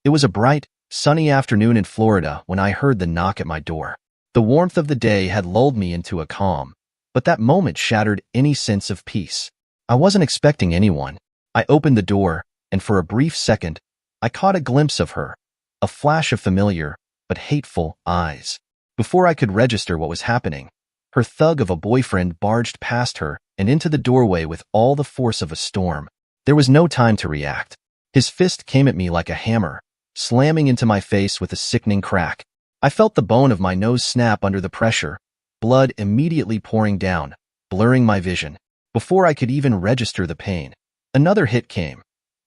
It was a bright, sunny afternoon in Florida when I heard the knock at my door. The warmth of the day had lulled me into a calm, but that moment shattered any sense of peace. I wasn't expecting anyone. I opened the door, and for a brief second, I caught a glimpse of her, a flash of familiar, but hateful, eyes. Before I could register what was happening, her thug of a boyfriend barged past her and into the doorway with all the force of a storm. There was no time to react. His fist came at me like a hammer, slamming into my face with a sickening crack. I felt the bone of my nose snap under the pressure, blood immediately pouring down, blurring my vision. Before I could even register the pain, another hit came,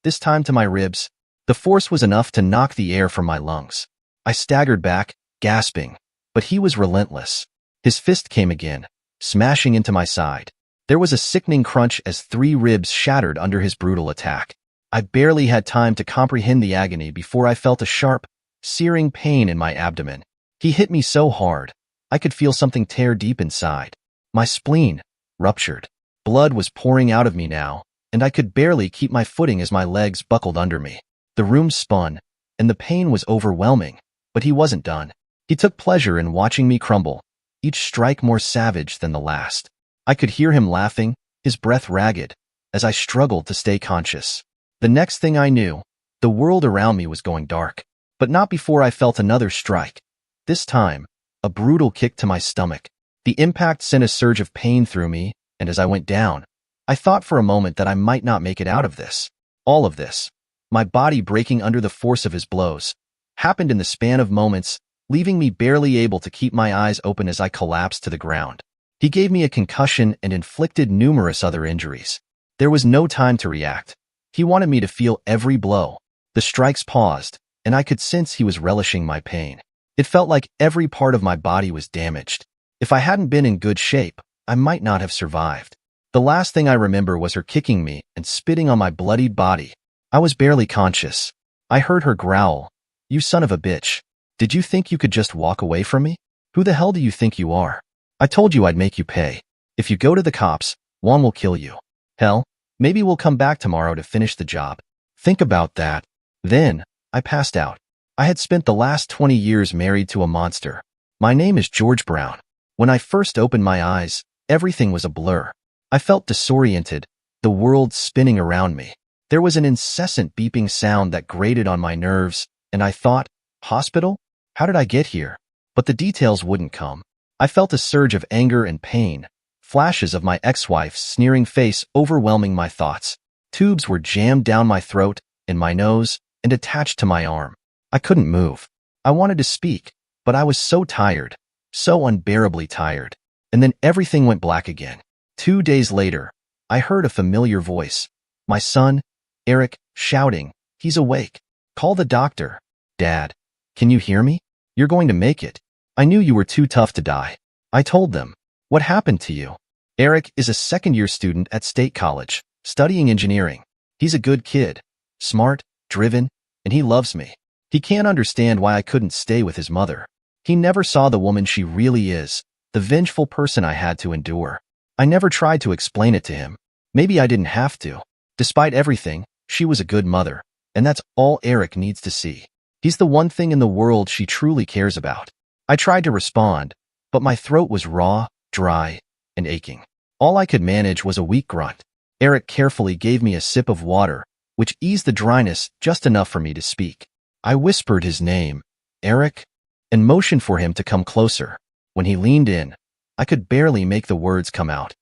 this time to my ribs. The force was enough to knock the air from my lungs. I staggered back, gasping, but he was relentless. His fist came again, smashing into my side. There was a sickening crunch as 3 ribs shattered under his brutal attack. I barely had time to comprehend the agony before I felt a sharp, searing pain in my abdomen. He hit me so hard, I could feel something tear deep inside. My spleen ruptured. Blood was pouring out of me now, and I could barely keep my footing as my legs buckled under me. The room spun, and the pain was overwhelming, but he wasn't done. He took pleasure in watching me crumble, each strike more savage than the last. I could hear him laughing, his breath ragged, as I struggled to stay conscious. The next thing I knew, the world around me was going dark. But not before I felt another strike. This time, a brutal kick to my stomach. The impact sent a surge of pain through me, and as I went down, I thought for a moment that I might not make it out of this. All of this, my body breaking under the force of his blows, happened in the span of moments, leaving me barely able to keep my eyes open as I collapsed to the ground. He gave me a concussion and inflicted numerous other injuries. There was no time to react. He wanted me to feel every blow. The strikes paused, and I could sense he was relishing my pain. It felt like every part of my body was damaged. If I hadn't been in good shape, I might not have survived. The last thing I remember was her kicking me and spitting on my bloodied body. I was barely conscious. I heard her growl, "You son of a bitch. Did you think you could just walk away from me? Who the hell do you think you are? I told you I'd make you pay. If you go to the cops, Juan will kill you. Hell, maybe we'll come back tomorrow to finish the job. Think about that." Then, I passed out. I had spent the last 20 years married to a monster. My name is George Brown. When I first opened my eyes, everything was a blur. I felt disoriented, the world spinning around me. There was an incessant beeping sound that grated on my nerves, and I thought, hospital? How did I get here? But the details wouldn't come. I felt a surge of anger and pain, flashes of my ex-wife's sneering face overwhelming my thoughts. Tubes were jammed down my throat, in my nose, and attached to my arm. I couldn't move. I wanted to speak, but I was so tired, so unbearably tired. And then everything went black again. 2 days later, I heard a familiar voice. My son, Eric, shouting, "He's awake. Call the doctor. Dad, can you hear me? You're going to make it. I knew you were too tough to die." I told them. "What happened to you?" Eric is a second-year student at State College, studying engineering. He's a good kid, smart, driven, and he loves me. He can't understand why I couldn't stay with his mother. He never saw the woman she really is, the vengeful person I had to endure. I never tried to explain it to him. Maybe I didn't have to. Despite everything, she was a good mother, and that's all Eric needs to see. He's the one thing in the world she truly cares about. I tried to respond, but my throat was raw, dry, and aching. All I could manage was a weak grunt. Eric carefully gave me a sip of water, which eased the dryness just enough for me to speak. I whispered his name, "Eric," and motioned for him to come closer. When he leaned in, I could barely make the words come out.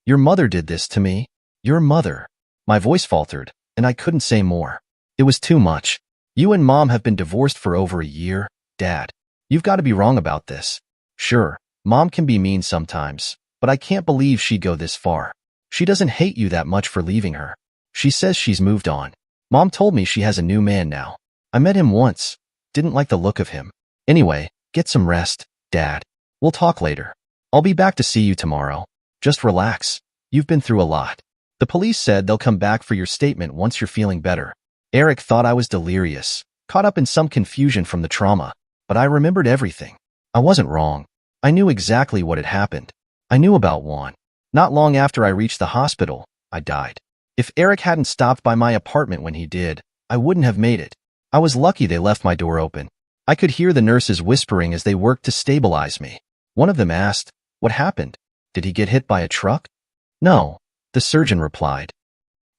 "Your mother did this to me. Your mother." My voice faltered, and I couldn't say more. It was too much. "You and Mom have been divorced for over a year, Dad. You've got to be wrong about this." "Sure, Mom can be mean sometimes, but I can't believe she'd go this far. She doesn't hate you that much for leaving her. She says she's moved on. Mom told me she has a new man now. I met him once. Didn't like the look of him. Anyway, get some rest, Dad. We'll talk later. I'll be back to see you tomorrow. Just relax. You've been through a lot. The police said they'll come back for your statement once you're feeling better." Eric thought I was delirious, caught up in some confusion from the trauma, but I remembered everything. I wasn't wrong. I knew exactly what had happened. I knew about Juan. Not long after I reached the hospital, I died. If Eric hadn't stopped by my apartment when he did, I wouldn't have made it. I was lucky they left my door open. I could hear the nurses whispering as they worked to stabilize me. One of them asked, "What happened? Did he get hit by a truck?" "No," the surgeon replied.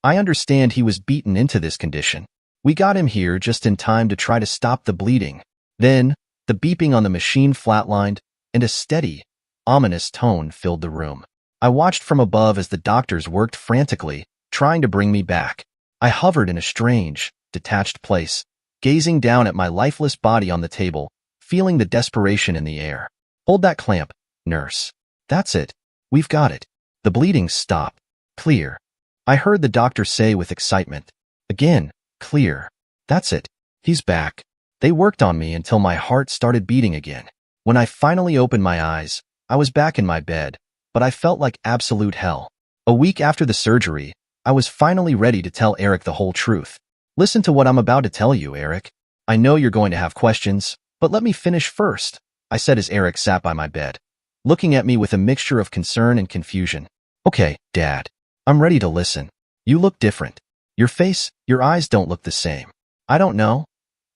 "I understand he was beaten into this condition. We got him here just in time to try to stop the bleeding." Then, the beeping on the machine flatlined, and a steady, ominous tone filled the room. I watched from above as the doctors worked frantically, trying to bring me back. I hovered in a strange, detached place, gazing down at my lifeless body on the table, feeling the desperation in the air. "Hold that clamp, nurse. That's it. We've got it. The bleeding's stopped. Clear." I heard the doctor say with excitement. Again, "Clear. That's it. He's back." They worked on me until my heart started beating again. When I finally opened my eyes, I was back in my bed, but I felt like absolute hell. A week after the surgery, I was finally ready to tell Eric the whole truth. "Listen to what I'm about to tell you, Eric. I know you're going to have questions, but let me finish first," I said as Eric sat by my bed, looking at me with a mixture of concern and confusion. "Okay, Dad. I'm ready to listen. You look different. Your face, your eyes don't look the same. I don't know.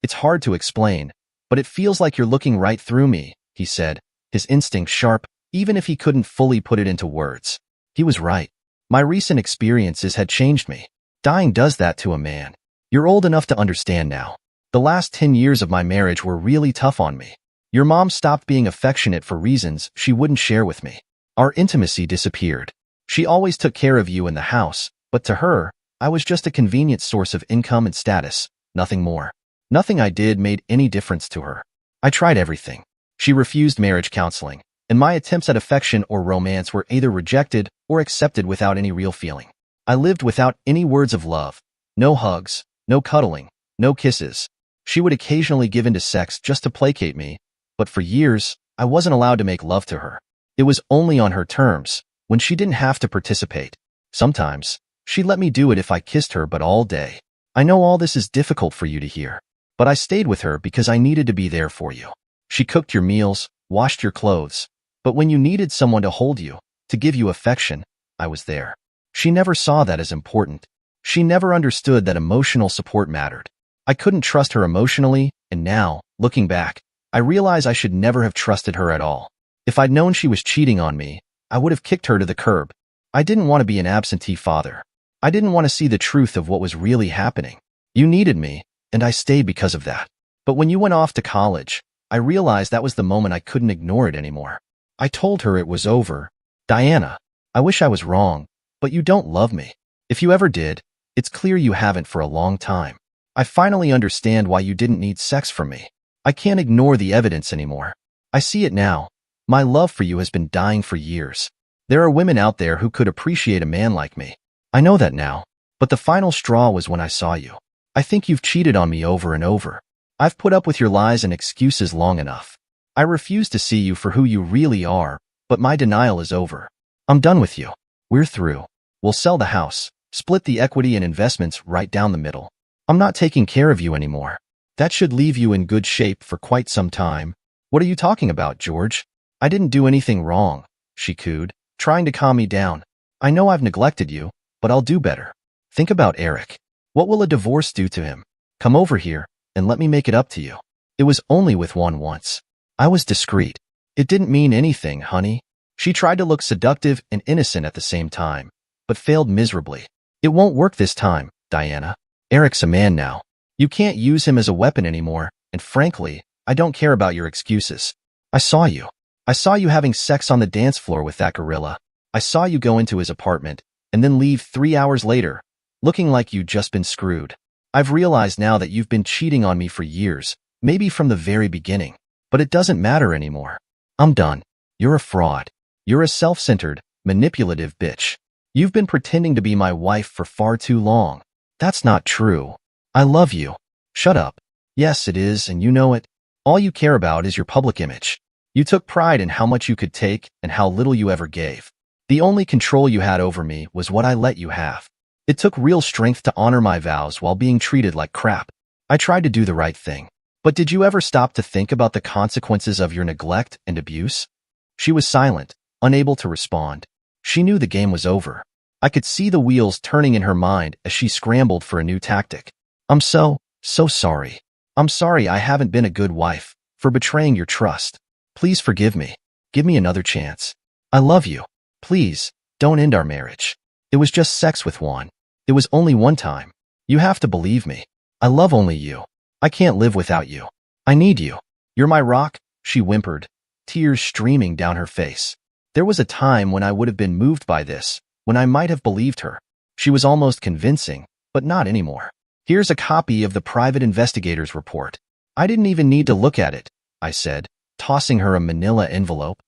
It's hard to explain, but it feels like you're looking right through me," he said, his instinct sharp, even if he couldn't fully put it into words. He was right. My recent experiences had changed me. Dying does that to a man. You're old enough to understand now. The last 10 years of my marriage were really tough on me. Your mom stopped being affectionate for reasons she wouldn't share with me. Our intimacy disappeared. She always took care of you in the house, but to her, I was just a convenient source of income and status, nothing more. Nothing I did made any difference to her. I tried everything. She refused marriage counseling, and my attempts at affection or romance were either rejected or accepted without any real feeling. I lived without any words of love. No hugs, no cuddling, no kisses. She would occasionally give in to sex just to placate me, but for years, I wasn't allowed to make love to her. It was only on her terms, when she didn't have to participate. Sometimes, she let me do it if I kissed her, but all day. I know all this is difficult for you to hear, but I stayed with her because I needed to be there for you. She cooked your meals, washed your clothes, but when you needed someone to hold you, to give you affection, I was there. She never saw that as important. She never understood that emotional support mattered. I couldn't trust her emotionally, and now, looking back, I realize I should never have trusted her at all. If I'd known she was cheating on me, I would have kicked her to the curb. I didn't want to be an absentee father. I didn't want to see the truth of what was really happening. You needed me, and I stayed because of that. But when you went off to college, I realized that was the moment I couldn't ignore it anymore. I told her it was over. "Diana, I wish I was wrong, but you don't love me. If you ever did, it's clear you haven't for a long time. I finally understand why you didn't need sex from me. I can't ignore the evidence anymore. I see it now. My love for you has been dying for years. There are women out there who could appreciate a man like me. I know that now, but the final straw was when I saw you. I think you've cheated on me over and over. I've put up with your lies and excuses long enough. I refuse to see you for who you really are, but my denial is over. I'm done with you. We're through. We'll sell the house, split the equity and investments right down the middle. I'm not taking care of you anymore. That should leave you in good shape for quite some time." "What are you talking about, George? I didn't do anything wrong," she cooed, trying to calm me down. "I know I've neglected you, but I'll do better. Think about Eric. What will a divorce do to him? Come over here, and let me make it up to you." It was only with one once. I was discreet. "It didn't mean anything, honey." She tried to look seductive and innocent at the same time, but failed miserably. "It won't work this time, Diana. Eric's a man now. You can't use him as a weapon anymore, and frankly, I don't care about your excuses. I saw you. I saw you having sex on the dance floor with that gorilla. I saw you go into his apartment, and then leave 3 hours later, looking like you'd just been screwed. I've realized now that you've been cheating on me for years, maybe from the very beginning, but it doesn't matter anymore. I'm done. You're a fraud. You're a self-centered, manipulative bitch. You've been pretending to be my wife for far too long. That's not true. I love you. Shut up. Yes, it is, and you know it. All you care about is your public image. You took pride in how much you could take and how little you ever gave. The only control you had over me was what I let you have. It took real strength to honor my vows while being treated like crap. I tried to do the right thing. But did you ever stop to think about the consequences of your neglect and abuse?" She was silent, unable to respond. She knew the game was over. I could see the wheels turning in her mind as she scrambled for a new tactic. "I'm so sorry. I'm sorry I haven't been a good wife, for betraying your trust. Please forgive me. Give me another chance. I love you. Please, don't end our marriage. It was just sex with Juan. It was only one time. You have to believe me. I love only you. I can't live without you. I need you. You're my rock, she whimpered, tears streaming down her face. There was a time when I would have been moved by this, when I might have believed her. She was almost convincing, but not anymore. Here's a copy of the private investigator's report. I didn't even need to look at it, I said, tossing her a manila envelope.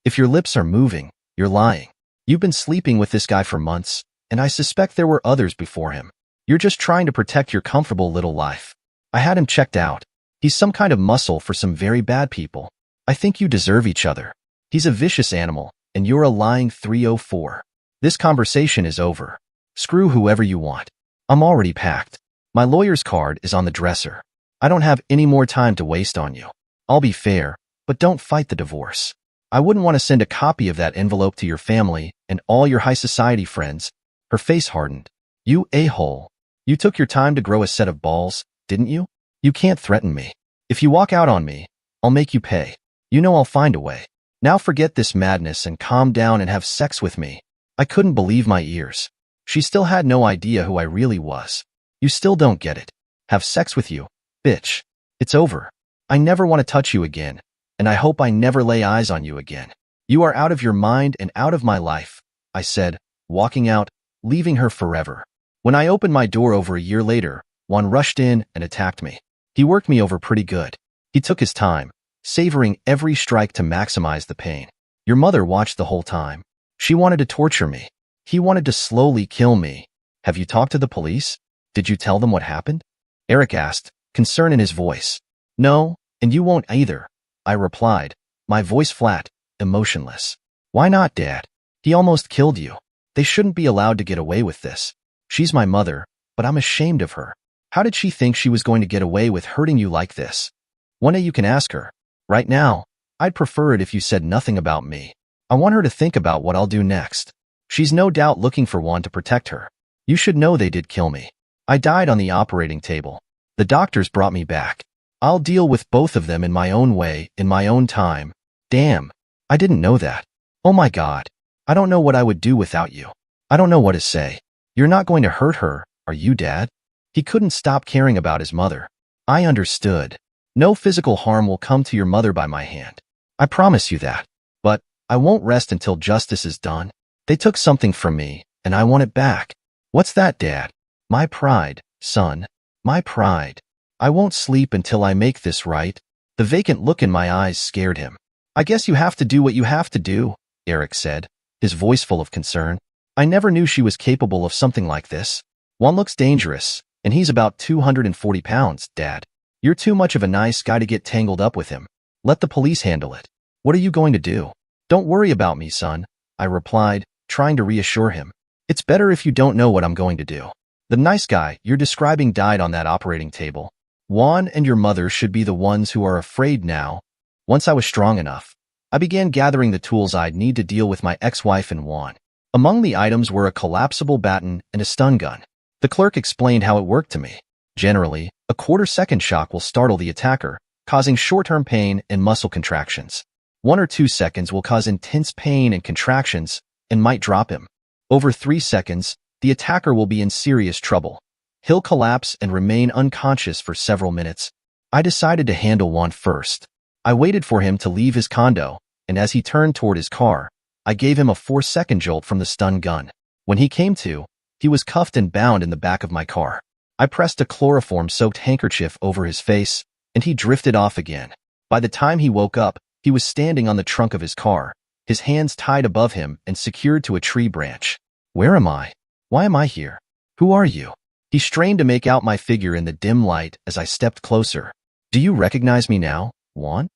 If your lips are moving, you're lying. You've been sleeping with this guy for months, and I suspect there were others before him. You're just trying to protect your comfortable little life. I had him checked out. He's some kind of muscle for some very bad people. I think you deserve each other. He's a vicious animal, and you're a lying 304. This conversation is over. Screw whoever you want. I'm already packed. My lawyer's card is on the dresser. I don't have any more time to waste on you. I'll be fair, but don't fight the divorce. I wouldn't want to send a copy of that envelope to your family and all your high society friends. Her face hardened. You a-hole. You took your time to grow a set of balls, didn't you? You can't threaten me. If you walk out on me, I'll make you pay. You know I'll find a way. Now forget this madness and calm down and have sex with me. I couldn't believe my ears. She still had no idea who I really was. You still don't get it. Have sex with you, bitch. It's over. I never want to touch you again, and I hope I never lay eyes on you again. You are out of your mind and out of my life, I said, walking out, leaving her forever. When I opened my door over a year later, Juan rushed in and attacked me. He worked me over pretty good. He took his time, savoring every strike to maximize the pain. Your mother watched the whole time. She wanted to torture me. He wanted to slowly kill me. Have you talked to the police? Did you tell them what happened? Eric asked, concern in his voice. No, and you won't either, I replied, my voice flat, emotionless. Why not, Dad? He almost killed you. They shouldn't be allowed to get away with this. She's my mother, but I'm ashamed of her. How did she think she was going to get away with hurting you like this? One day you can ask her. Right now, I'd prefer it if you said nothing about me. I want her to think about what I'll do next. She's no doubt looking for one to protect her. You should know they did kill me. I died on the operating table. The doctors brought me back. I'll deal with both of them in my own way, in my own time. Damn, I didn't know that. Oh my God. I don't know what I would do without you. I don't know what to say. You're not going to hurt her, are you, Dad? He couldn't stop caring about his mother. I understood. No physical harm will come to your mother by my hand. I promise you that. But I won't rest until justice is done. They took something from me, and I want it back. What's that, Dad? My pride, son. My pride. I won't sleep until I make this right. The vacant look in my eyes scared him. I guess you have to do what you have to do, Eric said, his voice full of concern. I never knew she was capable of something like this. One looks dangerous, and he's about 240 pounds, Dad. You're too much of a nice guy to get tangled up with him. Let the police handle it. What are you going to do? Don't worry about me, son, I replied, trying to reassure him. It's better if you don't know what I'm going to do. The nice guy you're describing died on that operating table. Juan and your mother should be the ones who are afraid now. Once I was strong enough, I began gathering the tools I'd need to deal with my ex-wife and Juan. Among the items were a collapsible baton and a stun gun. The clerk explained how it worked to me. Generally, a quarter-second shock will startle the attacker, causing short-term pain and muscle contractions. 1 or 2 seconds will cause intense pain and contractions and might drop him. Over 3 seconds, the attacker will be in serious trouble. He'll collapse and remain unconscious for several minutes. I decided to handle Juan first. I waited for him to leave his condo, and as he turned toward his car, I gave him a 4-second jolt from the stun gun. When he came to, he was cuffed and bound in the back of my car. I pressed a chloroform-soaked handkerchief over his face, and he drifted off again. By the time he woke up, he was standing on the trunk of his car, his hands tied above him and secured to a tree branch. Where am I? Why am I here? Who are you? He strained to make out my figure in the dim light as I stepped closer. Do you recognize me now, Juan?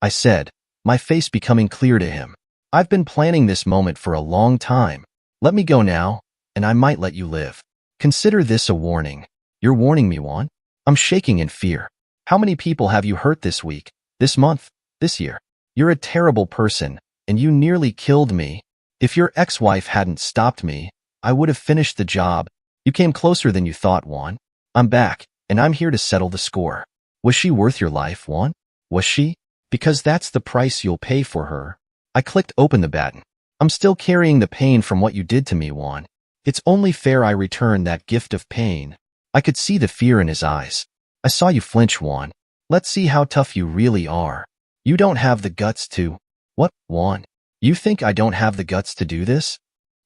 I said, my face becoming clear to him. I've been planning this moment for a long time. Let me go now, and I might let you live. Consider this a warning. You're warning me, Juan? I'm shaking in fear. How many people have you hurt this week, this month, this year? You're a terrible person, and you nearly killed me. If your ex-wife hadn't stopped me, I would have finished the job. You came closer than you thought, Juan. I'm back, and I'm here to settle the score. Was she worth your life, Juan? Was she? Because that's the price you'll pay for her. I clicked open the baton. I'm still carrying the pain from what you did to me, Juan. It's only fair I return that gift of pain. I could see the fear in his eyes. I saw you flinch, Juan. Let's see how tough you really are. You don't have the guts to… What, Juan? You think I don't have the guts to do this?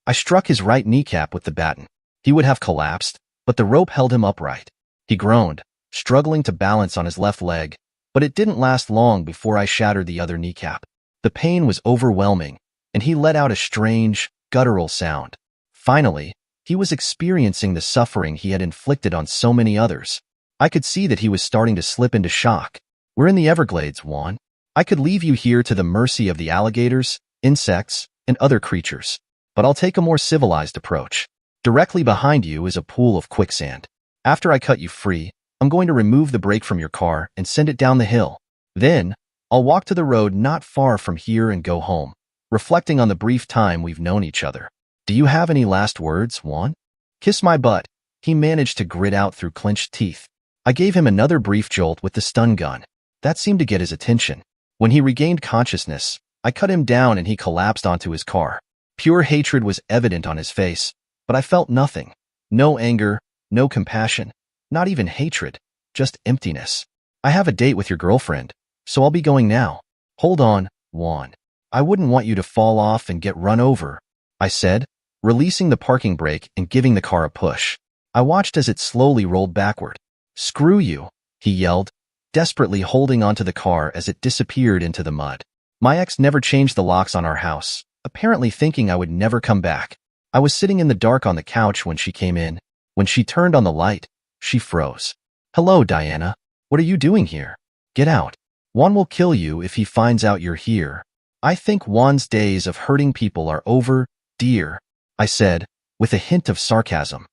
I struck his right kneecap with the baton. He would have collapsed, but the rope held him upright. He groaned, struggling to balance on his left leg, but it didn't last long before I shattered the other kneecap. The pain was overwhelming, and he let out a strange, guttural sound. Finally, he was experiencing the suffering he had inflicted on so many others. I could see that he was starting to slip into shock. We're in the Everglades, Juan. I could leave you here to the mercy of the alligators, insects, and other creatures. But I'll take a more civilized approach. Directly behind you is a pool of quicksand. After I cut you free, I'm going to remove the brake from your car and send it down the hill. Then, I'll walk to the road not far from here and go home, reflecting on the brief time we've known each other. Do you have any last words, Juan? Kiss my butt, he managed to grit out through clenched teeth. I gave him another brief jolt with the stun gun. That seemed to get his attention. When he regained consciousness, I cut him down and he collapsed onto his car. Pure hatred was evident on his face, but I felt nothing. No anger, no compassion, not even hatred, just emptiness. I have a date with your girlfriend, so I'll be going now. Hold on, Juan. I wouldn't want you to fall off and get run over, I said, releasing the parking brake and giving the car a push. I watched as it slowly rolled backward. Screw you, he yelled, desperately holding onto the car as it disappeared into the mud. My ex never changed the locks on our house, apparently thinking I would never come back. I was sitting in the dark on the couch when she came in. When she turned on the light, she froze. Hello, Diana. What are you doing here? Get out. Juan will kill you if he finds out you're here. I think Juan's days of hurting people are over, dear, I said, with a hint of sarcasm.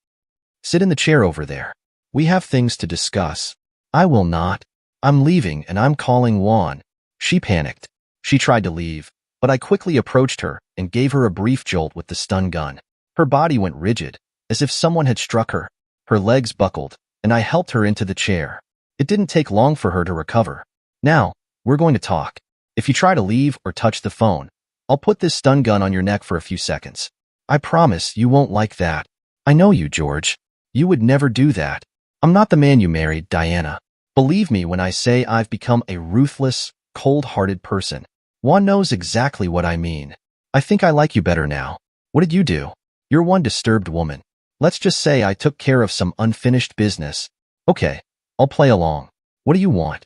Sit in the chair over there. We have things to discuss. I will not. I'm leaving and I'm calling Juan. She panicked. She tried to leave, but I quickly approached her and gave her a brief jolt with the stun gun. Her body went rigid, as if someone had struck her. Her legs buckled, and I helped her into the chair. It didn't take long for her to recover. Now, we're going to talk. If you try to leave or touch the phone, I'll put this stun gun on your neck for a few seconds. I promise you won't like that. I know you, George. You would never do that. I'm not the man you married, Diana. Believe me when I say I've become a ruthless, cold-hearted person. Juan knows exactly what I mean. I think I like you better now. What did you do? You're one disturbed woman. Let's just say I took care of some unfinished business. Okay, I'll play along. What do you want?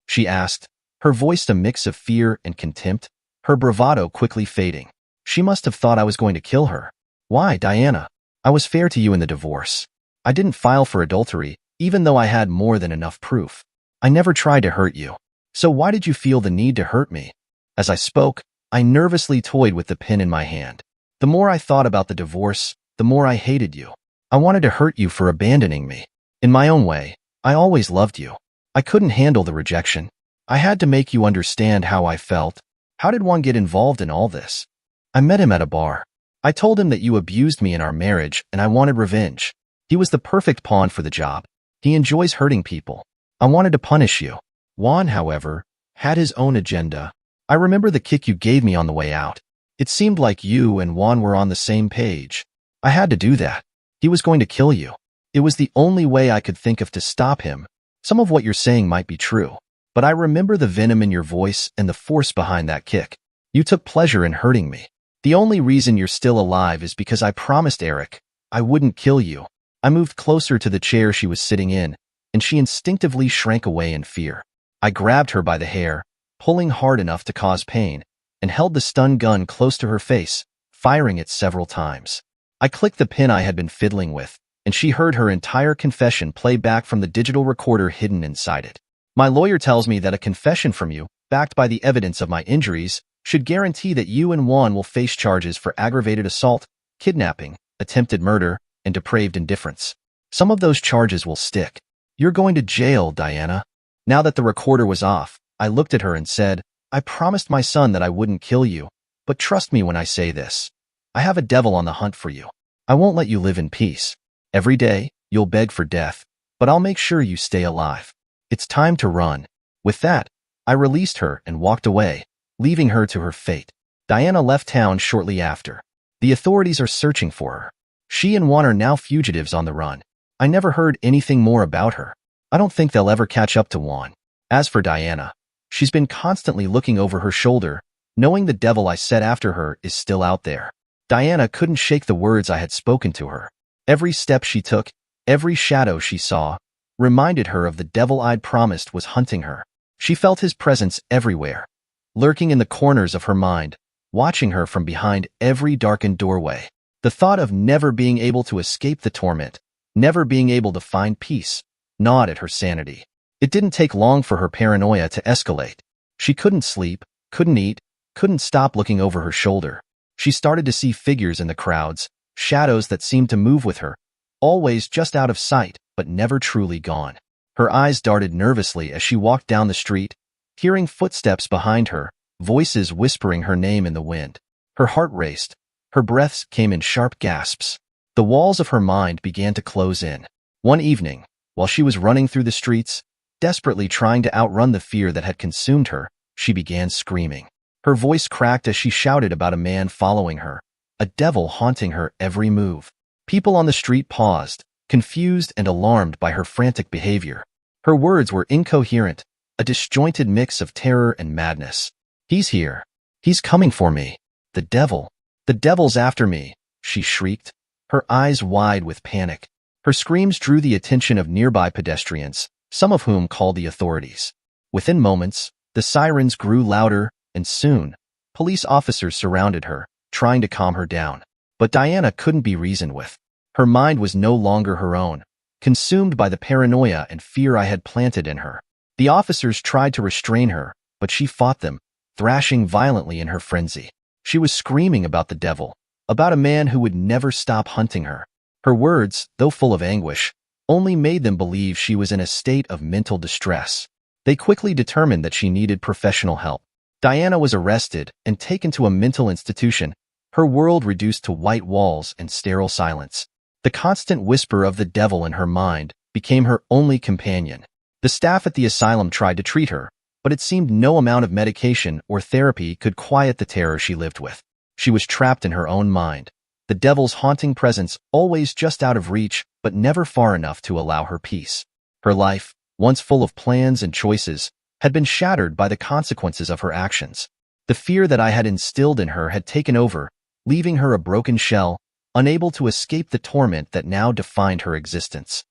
She asked, her voice a mix of fear and contempt, her bravado quickly fading. She must have thought I was going to kill her. Why, Diana? I was fair to you in the divorce. I didn't file for adultery, even though I had more than enough proof. I never tried to hurt you. So why did you feel the need to hurt me? As I spoke, I nervously toyed with the pen in my hand. The more I thought about the divorce, the more I hated you. I wanted to hurt you for abandoning me. In my own way, I always loved you. I couldn't handle the rejection. I had to make you understand how I felt. How did one get involved in all this? I met him at a bar. I told him that you abused me in our marriage and I wanted revenge. He was the perfect pawn for the job. He enjoys hurting people. I wanted to punish you. Juan, however, had his own agenda. I remember the kick you gave me on the way out. It seemed like you and Juan were on the same page. I had to do that. He was going to kill you. It was the only way I could think of to stop him. Some of what you're saying might be true, but I remember the venom in your voice and the force behind that kick. You took pleasure in hurting me. The only reason you're still alive is because I promised Eric I wouldn't kill you. I moved closer to the chair she was sitting in, and she instinctively shrank away in fear. I grabbed her by the hair, pulling hard enough to cause pain, and held the stun gun close to her face, firing it several times. I clicked the pin I had been fiddling with, and she heard her entire confession play back from the digital recorder hidden inside it. My lawyer tells me that a confession from you, backed by the evidence of my injuries, should guarantee that you and Juan will face charges for aggravated assault, kidnapping, attempted murder, and depraved indifference. Some of those charges will stick. You're going to jail, Diana. Now that the recorder was off, I looked at her and said, I promised my son that I wouldn't kill you, but trust me when I say this. I have a devil on the hunt for you. I won't let you live in peace. Every day, you'll beg for death, but I'll make sure you stay alive. It's time to run. With that, I released her and walked away, leaving her to her fate. Diana left town shortly after. The authorities are searching for her. She and Juan are now fugitives on the run. I never heard anything more about her. I don't think they'll ever catch up to Juan. As for Diana, she's been constantly looking over her shoulder, knowing the devil I set after her is still out there. Diana couldn't shake the words I had spoken to her. Every step she took, every shadow she saw, reminded her of the devil I'd promised was hunting her. She felt his presence everywhere, lurking in the corners of her mind, watching her from behind every darkened doorway. The thought of never being able to escape the torment, never being able to find peace, gnawed at her sanity. It didn't take long for her paranoia to escalate. She couldn't sleep, couldn't eat, couldn't stop looking over her shoulder. She started to see figures in the crowds, shadows that seemed to move with her, always just out of sight, but never truly gone. Her eyes darted nervously as she walked down the street, hearing footsteps behind her, voices whispering her name in the wind. Her heart raced. Her breaths came in sharp gasps. The walls of her mind began to close in. One evening, while she was running through the streets, desperately trying to outrun the fear that had consumed her, she began screaming. Her voice cracked as she shouted about a man following her, a devil haunting her every move. People on the street paused, confused and alarmed by her frantic behavior. Her words were incoherent, a disjointed mix of terror and madness. "He's here. He's coming for me. The devil. The devil's after me," she shrieked, her eyes wide with panic. Her screams drew the attention of nearby pedestrians, some of whom called the authorities. Within moments, the sirens grew louder, and soon, police officers surrounded her, trying to calm her down. But Diana couldn't be reasoned with. Her mind was no longer her own, consumed by the paranoia and fear I had planted in her. The officers tried to restrain her, but she fought them, thrashing violently in her frenzy. She was screaming about the devil, about a man who would never stop hunting her. Her words, though full of anguish, only made them believe she was in a state of mental distress. They quickly determined that she needed professional help. Diana was arrested and taken to a mental institution, her world reduced to white walls and sterile silence. The constant whisper of the devil in her mind became her only companion. The staff at the asylum tried to treat her, but it seemed no amount of medication or therapy could quiet the terror she lived with. She was trapped in her own mind, the devil's haunting presence always just out of reach, but never far enough to allow her peace. Her life, once full of plans and choices, had been shattered by the consequences of her actions. The fear that I had instilled in her had taken over, leaving her a broken shell, unable to escape the torment that now defined her existence.